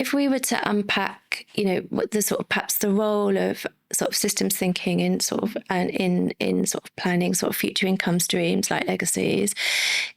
if we were to unpack, what the sort of perhaps the role of sort of systems thinking in sort of in sort of planning sort of future income streams like legacies,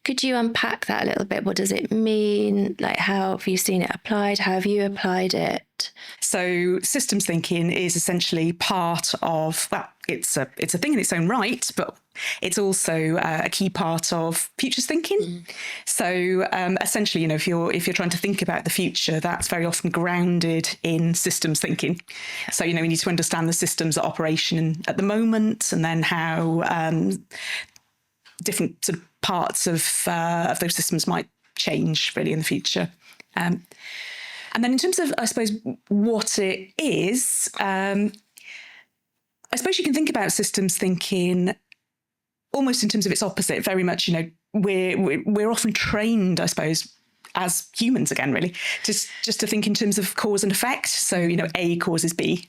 could you unpack that a little bit? What does it mean? Like, how have you seen it applied? How have you applied it? So systems thinking is essentially part of, well, it's a thing in its own right, but it's also a key part of futures thinking. So essentially, if you're trying to think about the future, that's very often grounded in systems thinking. So, we need to understand the systems at operation at the moment, and then how different sort of parts of those systems might change really in the future. And then in terms of, I suppose, what it is, I suppose you can think about systems thinking almost in terms of its opposite. Very much, we're often trained, I suppose, as humans again, really, just to think in terms of cause and effect. So, A causes B.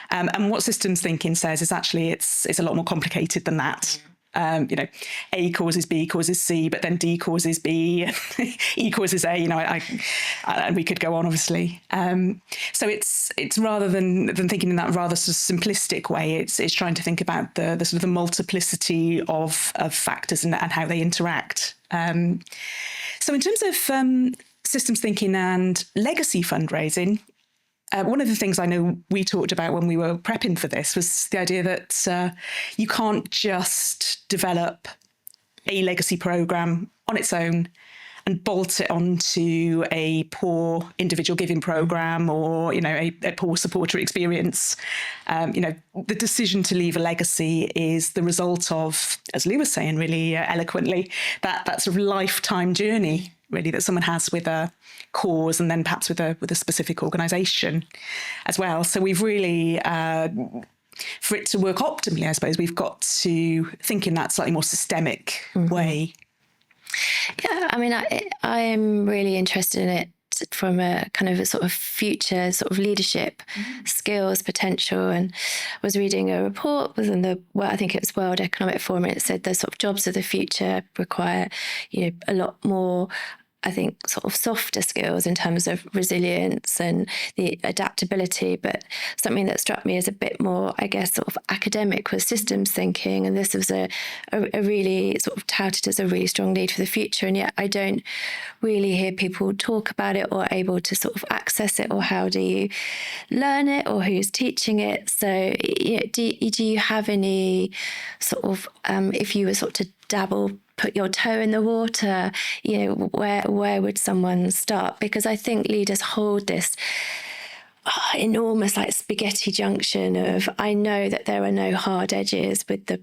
And what systems thinking says is actually it's a lot more complicated than that. A causes B causes C, but then D causes B, E causes A. And we could go on, obviously. So it's rather than thinking in that rather sort of simplistic way, it's trying to think about the sort of the multiplicity of factors and how they interact. So in terms of systems thinking and legacy fundraising, one of the things I know we talked about when we were prepping for this was the idea that you can't just develop a legacy program on its own and bolt it onto a poor individual giving program or, a poor supporter experience. The decision to leave a legacy is the result of, as Lou was saying really eloquently, that sort of lifetime journey really that someone has with a cause and then perhaps with a specific organisation as well. So we've really, for it to work optimally, I suppose, we've got to think in that slightly more systemic way. Yeah, I mean, I am really interested in it from a kind of a sort of future sort of leadership skills potential. And I was reading a report within I think it was World Economic Forum, and it said the sort of jobs of the future require, a lot more, I think, sort of softer skills in terms of resilience and the adaptability. But something that struck me as a bit more, I guess, sort of academic was systems thinking. And this was a really sort of touted as a really strong lead for the future. And yet I don't really hear people talk about it or able to sort of access it, or how do you learn it, or who's teaching it. So do you have any sort of, if you were sort of to put your toe in the water, where would someone start? Because I think leaders hold this enormous like spaghetti junction of, I know that there are no hard edges with the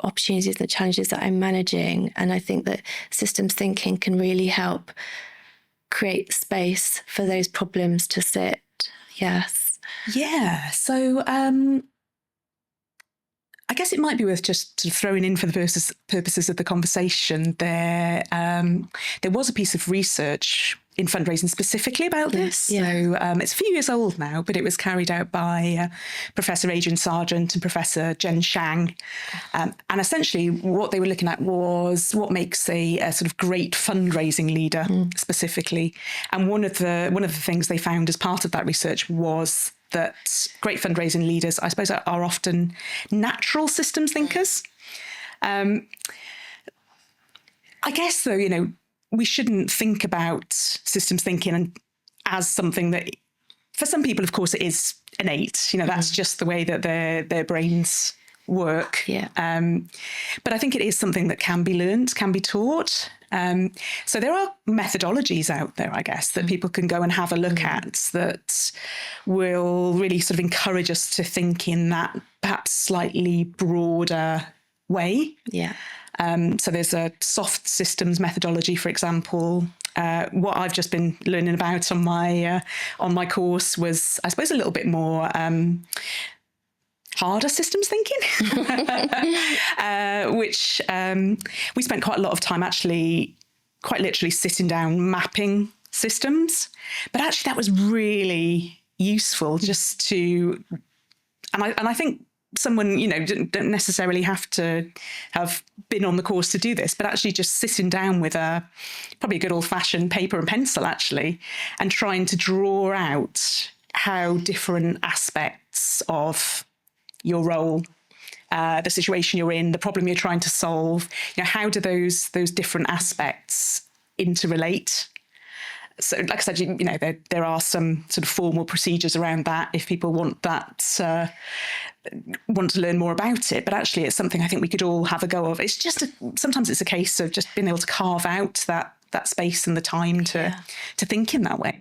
opportunities and the challenges that I'm managing. And I think that systems thinking can really help create space for those problems to sit. Yes. Yeah. So I guess it might be worth just sort of throwing in for the purposes of the conversation. There was a piece of research in fundraising specifically about this. Yeah. So it's a few years old now, but it was carried out by Professor Adrian Sargent and Professor Jen Shang. And essentially what they were looking at was what makes a sort of great fundraising leader specifically. And one of the things they found as part of that research was that great fundraising leaders, I suppose, are often natural systems thinkers. I guess, though, we shouldn't think about systems thinking as something that, for some people, of course, it is innate. That's just the way that their brains work. Yeah. But I think it is something that can be learned, can be taught. So there are methodologies out there, I guess, that people can go and have a look at that will really sort of encourage us to think in that perhaps slightly broader way. Yeah. So there's a soft systems methodology, for example. What I've just been learning about on my course was, I suppose, a little bit more harder systems thinking, which we spent quite a lot of time actually quite literally sitting down mapping systems. But actually that was really useful just to, and I think someone, don't necessarily have to have been on the course to do this, but actually just sitting down with probably a good old-fashioned paper and pencil, actually, and trying to draw out how different aspects of your role, the situation you're in, the problem you're trying to solve, how do those different aspects interrelate? So, like I said, there are some sort of formal procedures around that if people want that, want to learn more about it. But actually, it's something I think we could all have a go of. It's just sometimes it's a case of just being able to carve out that space and the time to think in that way.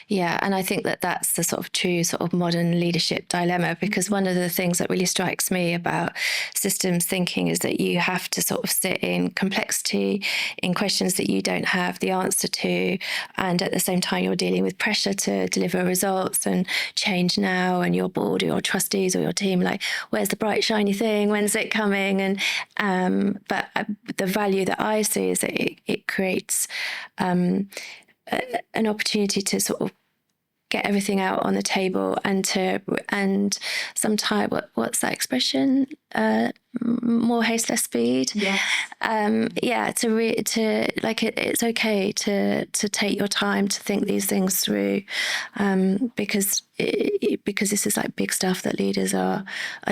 Yeah, and I think that's the sort of true sort of modern leadership dilemma, because one of the things that really strikes me about systems thinking is that you have to sort of sit in complexity, in questions that you don't have the answer to, and at the same time you're dealing with pressure to deliver results and change now, and your board or your trustees or your team, like, where's the bright shiny thing, when's it coming? And but the value that I see is that it creates an opportunity to sort of get everything out on the table and sometimes what's that expression? More haste, less speed. Yeah. It's okay to take your time to think these things through, because this is like big stuff that leaders are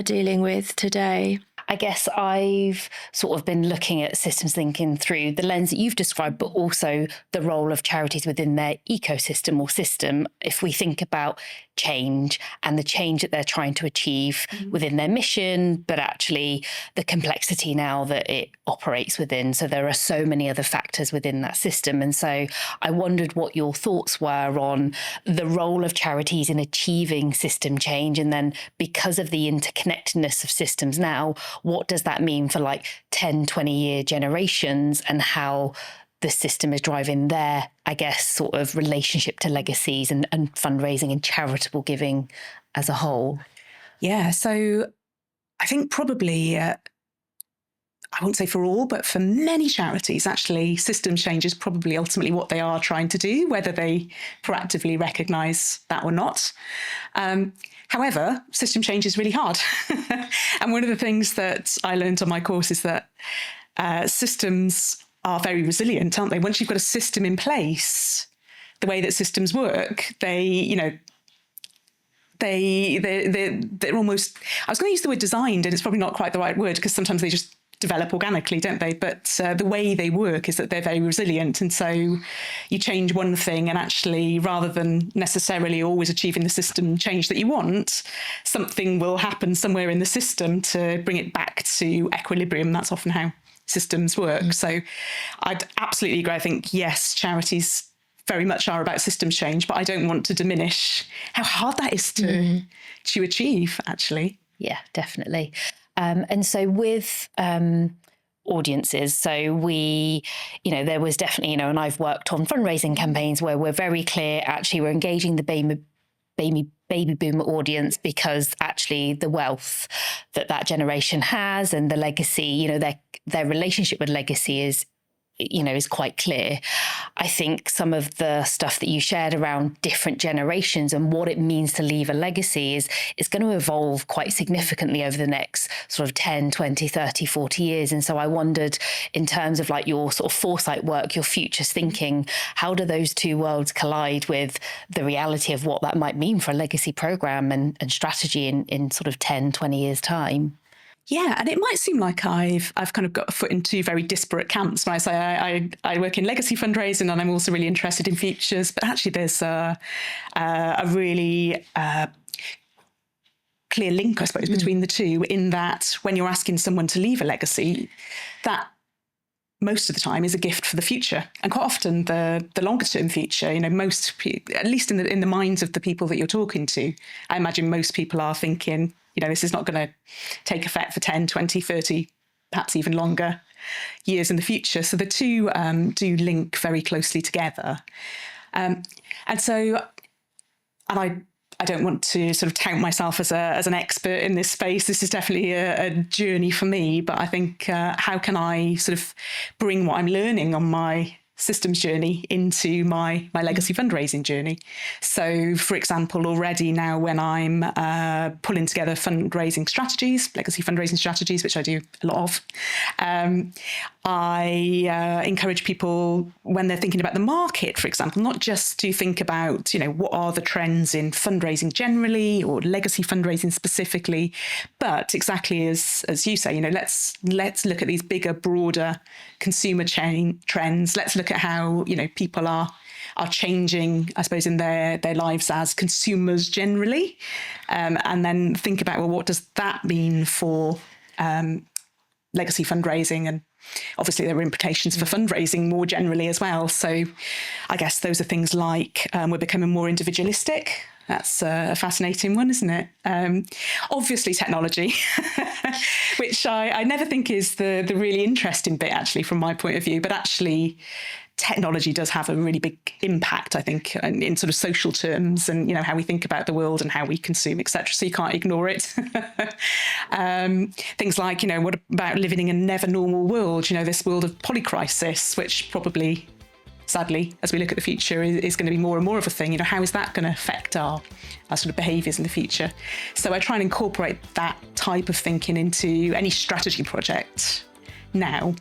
dealing with today. I guess I've sort of been looking at systems thinking through the lens that you've described, but also the role of charities within their ecosystem or system. If we think about change and the change that they're trying to achieve within their mission, but actually the complexity now that it operates within. So there are so many other factors within that system. And so I wondered what your thoughts were on the role of charities in achieving system change. And then because of the interconnectedness of systems now, what does that mean for like 10, 20-year generations, and how the system is driving their, I guess, sort of relationship to legacies and fundraising and charitable giving as a whole? Yeah, so I think probably, I won't say for all, but for many charities, actually, system change is probably ultimately what they are trying to do, whether they proactively recognise that or not. However, system change is really hard. And one of the things that I learned on my course is that systems are very resilient, aren't they? Once you've got a system in place, the way that systems work, they're almost, I was going to use the word designed, and it's probably not quite the right word, because sometimes they just develop organically, don't they? But the way they work is that they're very resilient. And so you change one thing, and actually, rather than necessarily always achieving the system change that you want, something will happen somewhere in the system to bring it back to equilibrium. That's often how systems work. So I'd absolutely agree. I think, yes, charities very much are about systems change, but I don't want to diminish how hard that is to achieve, actually. Yeah, definitely. And so with audiences, so we, there was definitely, and I've worked on fundraising campaigns where we're very clear, actually, we're engaging the baby boomer audience, because actually the wealth that generation has and the legacy, their relationship with legacy is quite clear. I think some of the stuff that you shared around different generations and what it means to leave a legacy is going to evolve quite significantly over the next sort of 10, 20, 30, 40 years. And so I wondered, in terms of like your sort of foresight work, your futures thinking, how do those two worlds collide with the reality of what that might mean for a legacy program and strategy in sort of 10, 20 years' time? Yeah, and it might seem like I've kind of got a foot in two very disparate camps. When I say I work in legacy fundraising, and I'm also really interested in futures, but actually there's a really clear link, I suppose, between the two, in that when you're asking someone to leave a legacy, that most of the time is a gift for the future, and quite often the longer term future. Most, at least in the minds of the people that you're talking to, I imagine most people are thinking, this is not going to take effect for 10, 20, 30, perhaps even longer years in the future. So the two do link very closely together. And I don't want to sort of tout myself as an expert in this space. This is definitely a journey for me. But I think, how can I sort of bring what I'm learning on my systems journey into my legacy fundraising journey. So, for example, already now when I'm pulling together fundraising strategies, legacy fundraising strategies, which I do a lot of, I encourage people when they're thinking about the market, for example, not just to think about, what are the trends in fundraising generally or legacy fundraising specifically, but exactly as you say, let's look at these bigger, broader consumer chain trends. Let's look at how, people are changing, I suppose, in their lives as consumers generally, and then think about, well, what does that mean for legacy fundraising? And obviously there are implications for fundraising more generally as well. So I guess those are things like we're becoming more individualistic. That's a fascinating one, isn't it? Obviously technology, which I never think is the really interesting bit, actually, from my point of view. But actually, technology does have a really big impact, I think, in sort of social terms and, how we think about the world and how we consume, etc. So you can't ignore it. Things like, what about living in a never normal world? This world of polycrisis, which probably, sadly, as we look at the future, is going to be more and more of a thing. How is that going to affect our sort of behaviours in the future? So I try and incorporate that type of thinking into any strategy project now.